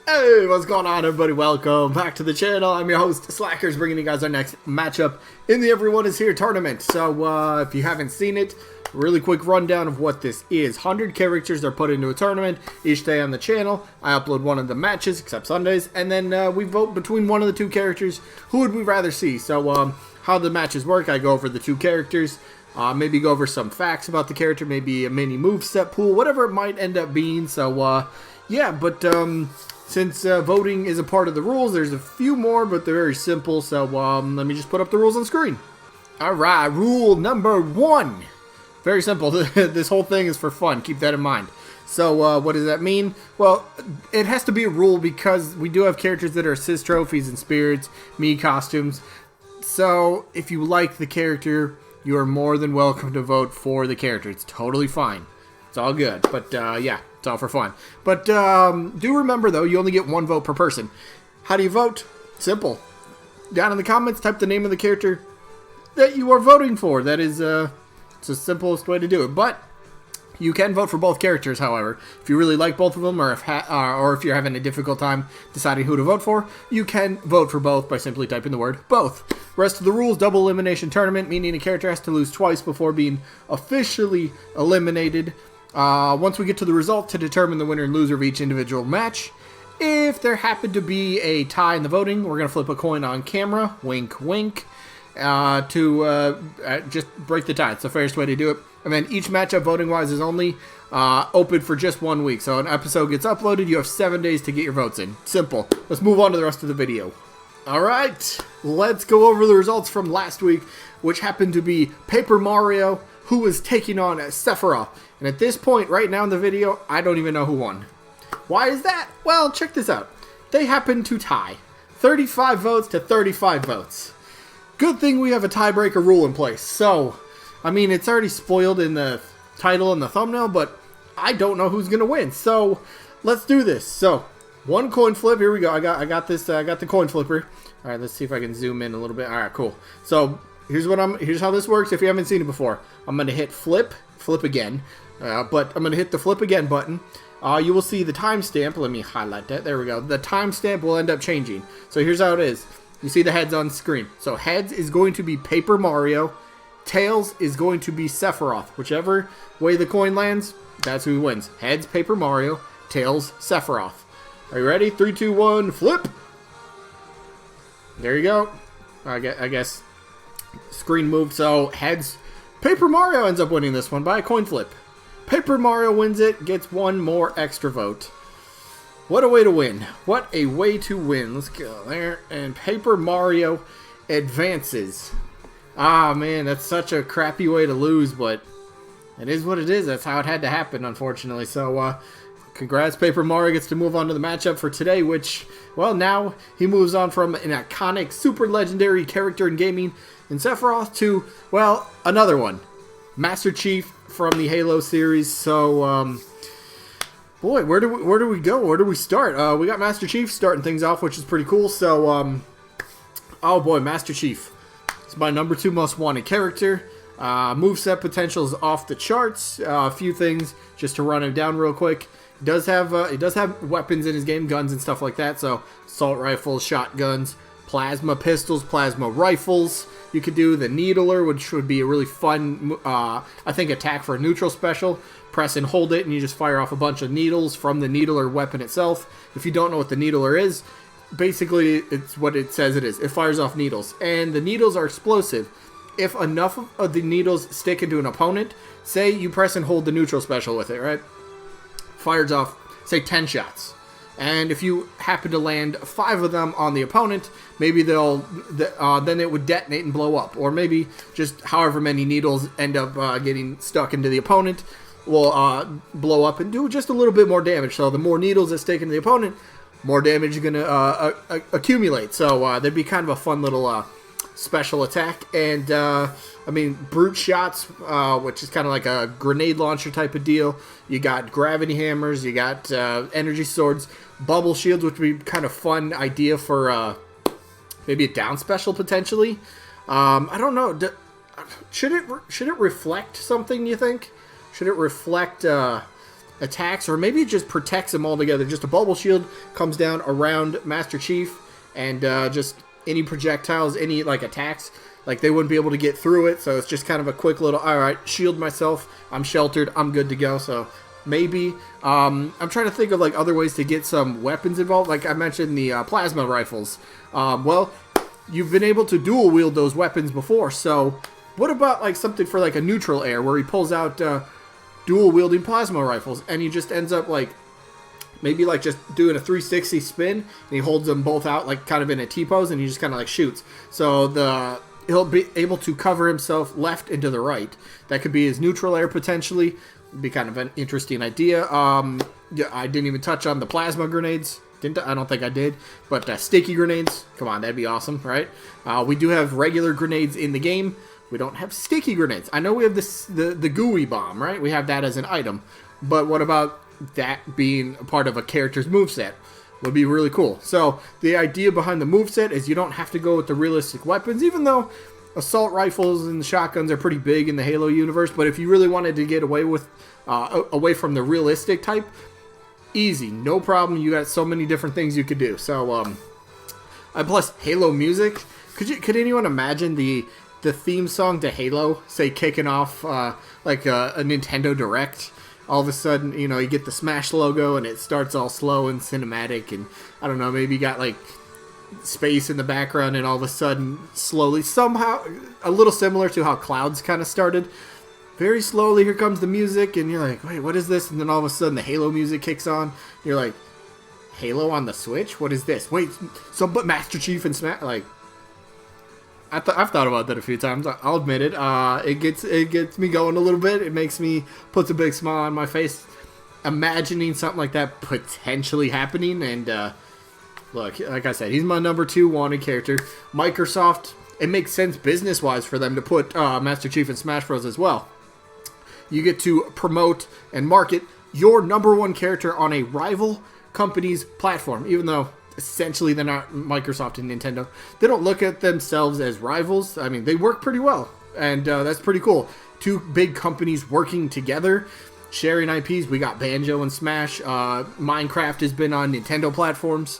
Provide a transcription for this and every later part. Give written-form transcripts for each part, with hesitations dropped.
Hey, what's going on, everybody? Welcome back to the channel. I'm your host, Slackers, bringing you guys our next matchup in the Everyone Is Here tournament. So, if you haven't seen it, really quick rundown of what this is. 100 characters are put into a tournament each day on the channel. I upload one of the matches, except Sundays, and then we vote between one of the two characters. Who would we rather see? So, how the matches work, I go over the two characters. Maybe go over some facts about the character, maybe a mini moveset pool, whatever it might end up being. So, yeah, but since voting is a part of the rules, there's a few more, but they're very simple. So let me just put up the rules on screen. All right, rule number 1. Very simple. This whole thing is for fun. Keep that in mind. So what does that mean? Well, it has to be a rule because we do have characters that are assist trophies and spirits, me costumes. So if you like the character, you are more than welcome to vote for the character. It's totally fine. It's all good. But yeah, it's all for fun. But do remember, though, you only get one vote per person. How do you vote? Simple. Down in the comments, type the name of the character that you are voting for. That is it's the simplest way to do it. But you can vote for both characters, however. If you really like both of them, or if you're having a difficult time deciding who to vote for, you can vote for both by simply typing the word both. Rest of the rules, double elimination tournament, meaning a character has to lose twice before being officially eliminated. Once we get to the result to determine the winner and loser of each individual match. If there happened to be a tie in the voting, we're going to flip a coin on camera, wink wink, to just break the tie. It's the fairest way to do it. And then each matchup voting-wise is only open for just 1 week. So an episode gets uploaded, you have 7 days to get your votes in. Simple. Let's move on to the rest of the video. Alright, let's go over the results from last week, which happened to be Paper Mario, who was taking on Sephiroth. And at this point, right now in the video, I don't even know who won. Why is that? Well, check this out. They happened to tie. 35 votes to 35 votes. Good thing we have a tiebreaker rule in place. So, I mean, it's already spoiled in the title and the thumbnail, but I don't know who's going to win. So, let's do this. So, one coin flip. Here we go. I got this. I got the coin flipper. All right, let's see if I can zoom in a little bit. All right, cool. So, here's how this works if you haven't seen it before. I'm going to hit flip again. But I'm going to hit the flip again button. You will see the timestamp. Let me highlight that. There we go. The timestamp will end up changing. So here's how it is. You see the heads on screen. So heads is going to be Paper Mario. Tails is going to be Sephiroth. Whichever way the coin lands, that's who wins. Heads, Paper Mario. Tails, Sephiroth. Are you ready? 3, 2, 1, flip! There you go. I guess screen moved. So heads, Paper Mario ends up winning this one by a coin flip. Paper Mario wins it, gets one more extra vote. What a way to win. What a way to win. Let's go there. And Paper Mario advances. Ah, man, that's such a crappy way to lose, but it is what it is. That's how it had to happen, unfortunately. So, congrats. Paper Mario gets to move on to the matchup for today, which, well, now he moves on from an iconic, super legendary character in gaming in Sephiroth to, well, another one. Master Chief from the Halo series. So, boy, where do we go? Where do we start? We got Master Chief starting things off, which is pretty cool. So, oh boy, Master Chief. It's my number 2 most wanted character. Moveset potential is off the charts. A few things just to run him down real quick. He does have weapons in his game, guns and stuff like that. So, assault rifles, shotguns, plasma pistols, plasma rifles. You could do the Needler, which would be a really fun, I think, attack for a neutral special. Press and hold it, and you just fire off a bunch of needles from the Needler weapon itself. If you don't know what the Needler is, basically, it's what it says it is. It fires off needles, and the needles are explosive. If enough of the needles stick into an opponent, say you press and hold the neutral special with it, right? Fires off, say, 10 shots. And if you happen to land 5 of them on the opponent, maybe then it would detonate and blow up. Or maybe just however many needles end up getting stuck into the opponent will blow up and do just a little bit more damage. So the more needles that stick into the opponent, more damage is going to accumulate. So that'd be kind of a fun little special attack. And I mean, brute shots, which is kind of like a grenade launcher type of deal. You got gravity hammers, you got energy swords, bubble shields, which would be kind of fun idea for maybe a down special potentially. I don't know. Should it reflect something, you think? Should it reflect attacks, or maybe it just protects him altogether. Just a bubble shield comes down around Master Chief, and just any projectiles, any like attacks, like they wouldn't be able to get through it. So it's just kind of a quick little, all right, shield myself, I'm sheltered, I'm good to go. So maybe I'm trying to think of like other ways to get some weapons involved. Like I mentioned, the plasma rifles. Well, you've been able to dual wield those weapons before, so what about like something for like a neutral air where he pulls out dual wielding plasma rifles, and he just ends up like maybe like just doing a 360 spin, and he holds them both out like kind of in a T-pose, and he just kind of like shoots. So he'll be able to cover himself left and to the right. That could be his neutral air potentially. Be kind of an interesting idea. Yeah, I didn't even touch on the plasma grenades. I don't think I did. But sticky grenades, come on, that'd be awesome, right? We do have regular grenades in the game. We don't have sticky grenades. I know we have the gooey bomb, right? We have that as an item. But what about that being a part of a character's moveset? Would be really cool. So the idea behind the moveset is you don't have to go with the realistic weapons, even though assault rifles and shotguns are pretty big in the Halo universe. But if you really wanted to get away from the realistic type, easy, no problem. You got so many different things you could do. So plus Halo music. Could anyone imagine the theme song to Halo, say, kicking off like a Nintendo Direct? All of a sudden, you know, you get the Smash logo and it starts all slow and cinematic, and I don't know, maybe you got like space in the background, and all of a sudden, slowly, somehow, a little similar to how Clouds kind of started. Very slowly, here comes the music, and you're like, wait, what is this? And then all of a sudden, the Halo music kicks on. You're like, Halo on the Switch? What is this? Wait, but Master Chief and Smash, like, I've thought about that a few times. I'll admit it. It gets me going a little bit. It puts a big smile on my face, imagining something like that potentially happening. And look, like I said, he's my number 2 wanted character. Microsoft, it makes sense business-wise for them to put Master Chief in Smash Bros. As well. You get to promote and market your number 1 character on a rival company's platform, even though essentially they're not Microsoft and Nintendo. They don't look at themselves as rivals. I mean, they work pretty well, and that's pretty cool. 2 big companies working together, sharing IPs. We got Banjo and Smash. Minecraft has been on Nintendo platforms.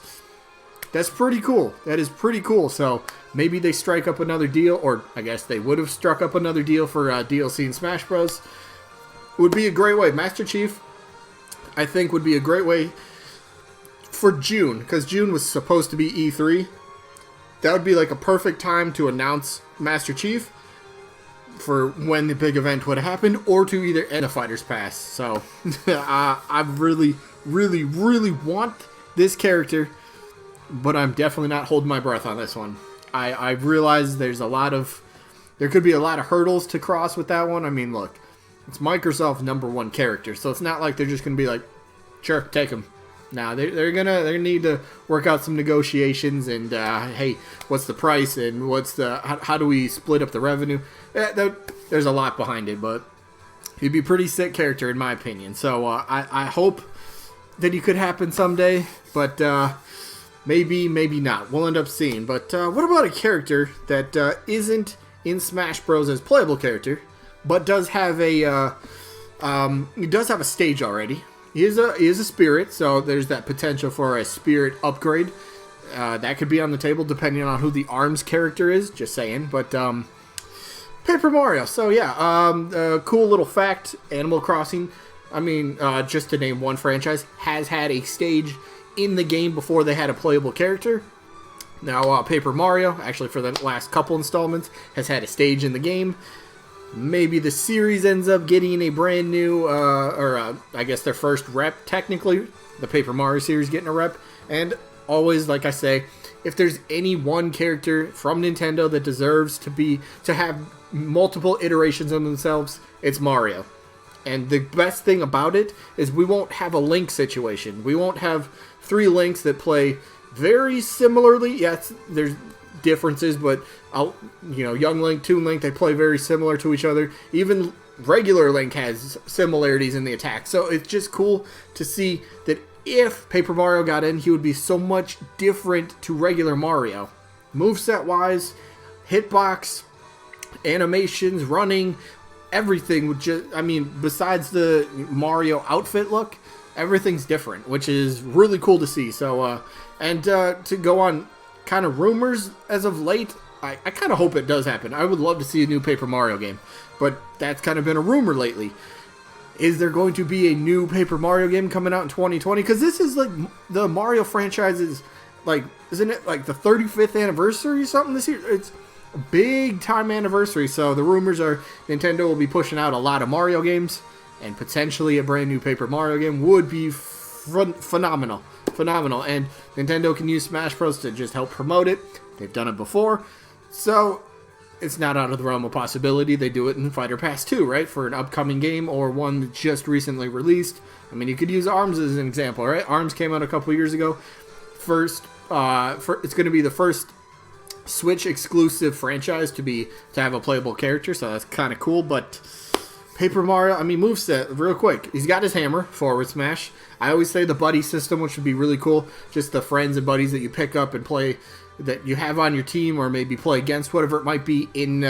That's pretty cool. That is pretty cool. So maybe they strike up another deal, or I guess they would have struck up another deal for DLC in Smash Bros. It would be a great way. Master Chief, I think, would be a great way for June, because June was supposed to be E3. That would be like a perfect time to announce Master Chief for when the big event would happen, or to either end the Fighter's Pass. So I really, really, really want this character, but I'm definitely not holding my breath on this one. I realize there could be a lot of hurdles to cross with that one. I mean, look, it's Microsoft's number 1 character, so it's not like they're just gonna be like, sure, take him. Now they're gonna need to work out some negotiations, and hey, what's the price, and how do we split up the revenue? There's a lot behind it, but he'd be a pretty sick character in my opinion. So I hope that he could happen someday, but maybe not. We'll end up seeing. But what about a character that isn't in Smash Bros. As playable character, but does have a stage already? He is a spirit, so there's that potential for a spirit upgrade. That could be on the table depending on who the ARMS character is, just saying. But Paper Mario. So yeah, cool little fact, Animal Crossing, I mean, just to name one franchise, has had a stage in the game before they had a playable character. Now Paper Mario, actually for the last couple installments, has had a stage in the game. Maybe the series ends up getting a brand new, I guess their first rep, technically. The Paper Mario series getting a rep. And always, like I say, if there's any one character from Nintendo that deserves to have multiple iterations of themselves, it's Mario. And the best thing about it is we won't have a Link situation. We won't have 3 Links that play very similarly. Yes, there's differences, but Young Link, Toon Link, they play very similar to each other. Even regular Link has similarities in the attack. So it's just cool to see that if Paper Mario got in, he would be so much different to regular Mario. Moveset wise, hitbox, animations, running, everything would just, I mean, besides the Mario outfit look, everything's different, which is really cool to see. So, to go on kind of rumors as of late, I kind of hope it does happen. I would love to see a new Paper Mario game, but that's kind of been a rumor lately. Is there going to be a new Paper Mario game coming out in 2020? Because this is like the Mario franchise's, like, isn't it like the 35th anniversary or something this year? It's a big time anniversary, so the rumors are Nintendo will be pushing out a lot of Mario games, and potentially a brand new Paper Mario game would be phenomenal. And Nintendo can use Smash Bros. To just help promote it. They've done it before, so it's not out of the realm of possibility they do it in Fighter Pass 2, right? For an upcoming game or one that just recently released. I mean, you could use ARMS as an example, right? ARMS came out a couple years ago. It's going to be the first Switch exclusive franchise to have a playable character, so that's kind of cool. But Paper Mario, I mean, moveset, real quick. He's got his hammer, forward smash. I always say the buddy system, which would be really cool. Just the friends and buddies that you pick up and play, that you have on your team, or maybe play against, whatever it might be, in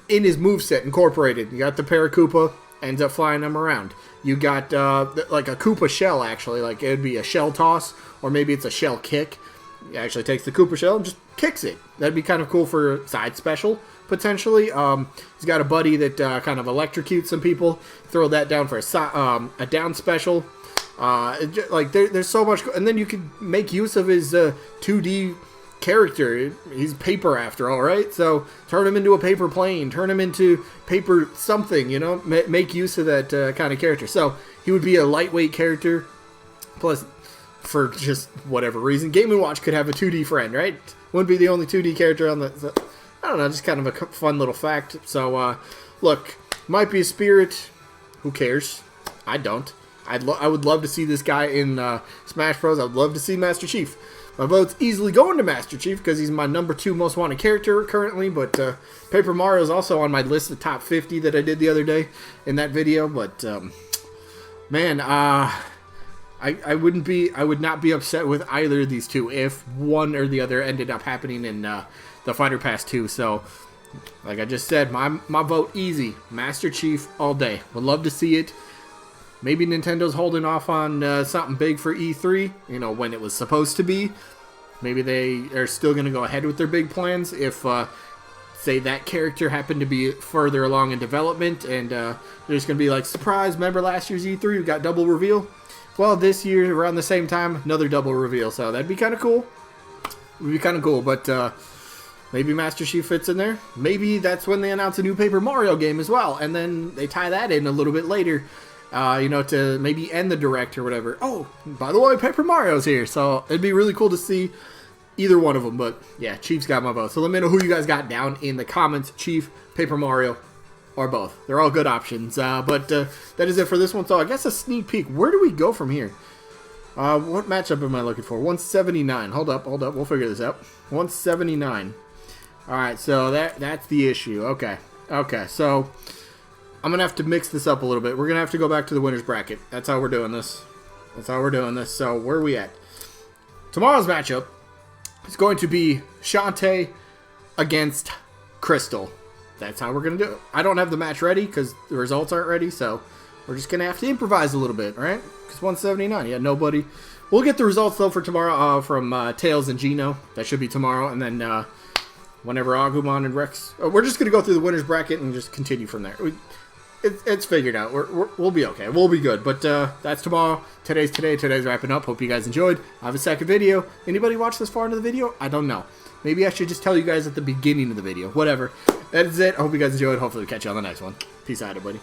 his moveset incorporated. You got the Paracoopa, ends up flying them around. You got like a Koopa shell, actually. Like, it would be a shell toss, or maybe it's a shell kick. He actually takes the Koopa shell and just kicks it. That'd be kind of cool for side special, potentially. He's got a buddy that kind of electrocutes some people. Throw that down for a down special. Like, there's so much. And then you could make use of his 2D character. He's paper after all, right? So turn him into a paper plane. Turn him into paper something, you know? Make use of that kind of character. So he would be a lightweight character. Plus, for just whatever reason, Game & Watch could have a 2D friend, right? Wouldn't be the only 2D character on the... So, I don't know, just kind of a fun little fact. So, look, might be a Spirit. Who cares? I don't. I would love to see this guy in Smash Bros. I'd love to see Master Chief. My vote's easily going to Master Chief because he's my number 2 most wanted character currently. But Paper Mario is also on my list of top 50 that I did the other day in that video. But, man, I would not be upset with either of these two if one or the other ended up happening in the Fighter Pass 2. So, like I just said, my vote easy. Master Chief all day. Would love to see it. Maybe Nintendo's holding off on something big for E3, you know, when it was supposed to be. Maybe they are still going to go ahead with their big plans if, say, that character happened to be further along in development, and they're just going to be like, surprise, remember last year's E3, we got double reveal? Well, this year, around the same time, another double reveal, so that'd be kind of cool. It would be kind of cool, but maybe Master Chief fits in there. Maybe that's when they announce a new Paper Mario game as well, and then they tie that in a little bit later, you know, to maybe end the Direct or whatever. Oh, by the way, Paper Mario's here, so it'd be really cool to see either one of them, but yeah, Chief's got my vote. So let me know who you guys got down in the comments, Chief, Paper Mario, or both. They're all good options, but that is it for this one. So I guess a sneak peek. Where do we go from here? What matchup am I looking for? 179. Hold up. We'll figure this out. 179. All right, so that's the issue. Okay, so I'm going to have to mix this up a little bit. We're going to have to go back to the winner's bracket. That's how we're doing this. So where are we at? Tomorrow's matchup is going to be Shantae against Crystal. That's how we're going to do it. I don't have the match ready because the results aren't ready, so we're just going to have to improvise a little bit, all right? Because 179, yeah, nobody. We'll get the results, though, for tomorrow from Tails and Gino. That should be tomorrow, and then whenever Agumon and Rex... we're just going to go through the winner's bracket and just continue from there. It's figured out. We'll be okay. We'll be good. But that's tomorrow. Today's wrapping up. Hope you guys enjoyed. I have a second video. Anybody watch this far into the video? I don't know. Maybe I should just tell you guys at the beginning of the video. Whatever. That is it. I hope you guys enjoyed. Hopefully we'll catch you on the next one. Peace out, everybody.